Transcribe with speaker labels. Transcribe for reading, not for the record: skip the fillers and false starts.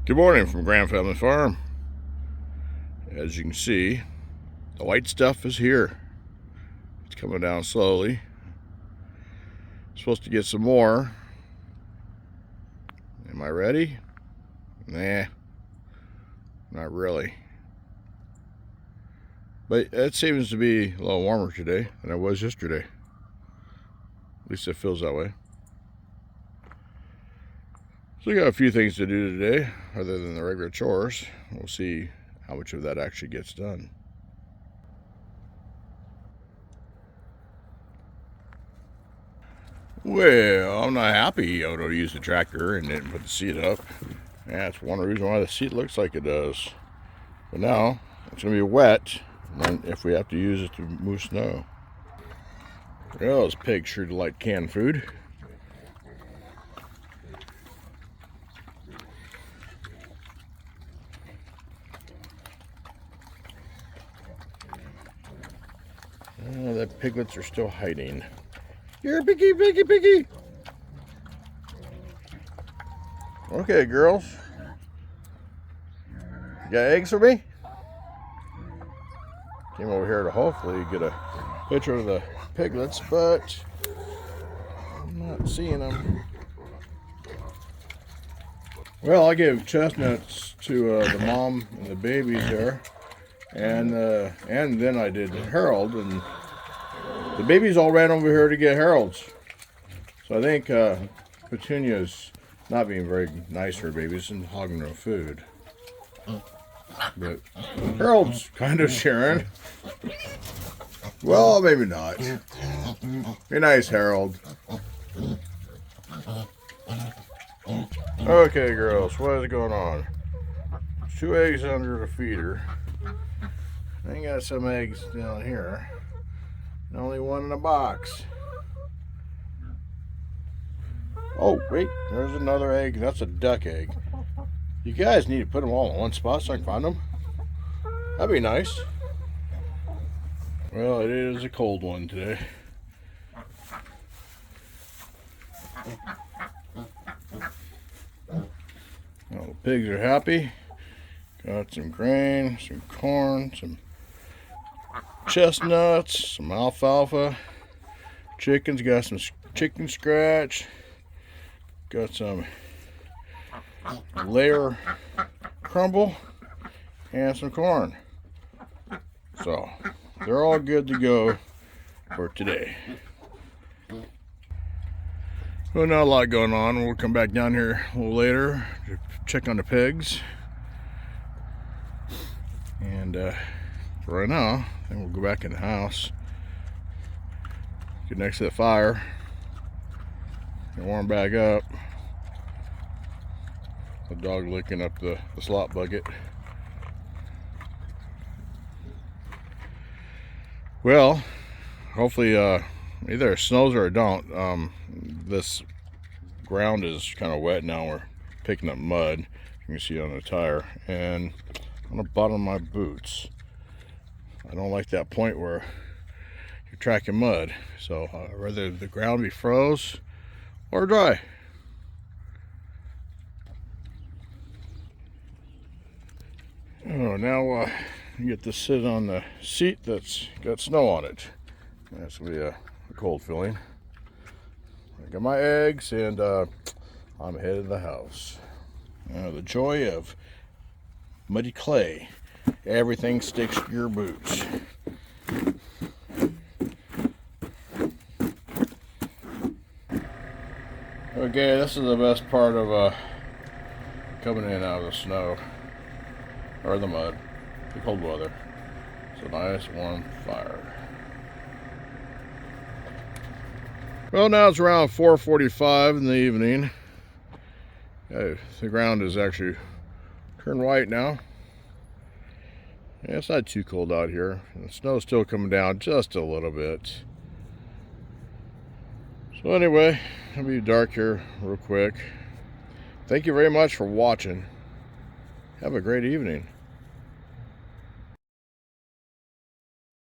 Speaker 1: Good morning from Grand Family Farm. As you can see, the white stuff is here. It's coming down slowly. Supposed to get some more. Am I ready? Nah, not really. But it seems to be a little warmer today than it was yesterday. At least it feels that way. So we got a few things to do today, other than the regular chores. We'll see how much of that actually gets done. Well, I'm not happy Odo used the tractor and didn't put the seat up. That's one reason why the seat looks like it does. But now, it's going to be wet, and then if we have to use it to move snow. Well, those pigs sure like canned food. The piglets are still hiding. Here, piggy, piggy, piggy. Okay, girls. You got eggs for me? Came over here to hopefully get a picture of the piglets, but I'm not seeing them. Well, I gave chestnuts to the mom and the babies there, and then I did Harold, and the babies all ran over here to get Harold's. So I think Petunia's not being very nice for babies and hogging their food. But Harold's kind of sharing. Well, maybe not. Be nice, Harold. Okay, girls, what is going on? 2 eggs under the feeder. I got some eggs down here. And only one in a box. Oh, wait, there's another egg. That's a duck egg. You guys need to put them all in one spot so I can find them. That'd be nice. Well, it is a cold one today. Well, the pigs are happy. Got some grain, some corn, some chestnuts, some alfalfa. Chickens, got some chicken scratch. Got some layer crumble and some corn. So they're all good to go for today. Well, not a lot going on. We'll come back down here a little later to check on the pigs. And for right now, I think we'll go back in the house, get next to the fire, and warm back up. The dog licking up the slop bucket. Well, hopefully either it snows or it don't. This ground is kind of wet now. We're picking up mud. You can see it on the tire and on the bottom of my boots. I don't like that point where you're tracking mud. So I'd rather the ground be froze or dry. Oh, now you get to sit on the seat that's got snow on it. That's gonna be a cold feeling. I got my eggs and I'm headed to the house. The joy of muddy clay. Everything sticks to your boots. Okay, this is the best part of coming in out of the snow or the mud, the cold weather. It's a nice warm fire. Well, now it's around 4:45 in the evening. The ground is actually turned white now. Yeah, it's not too cold out here. The snow's still coming down just a little bit. So anyway, it'll be dark here real quick. Thank you very much for watching. Have a great evening.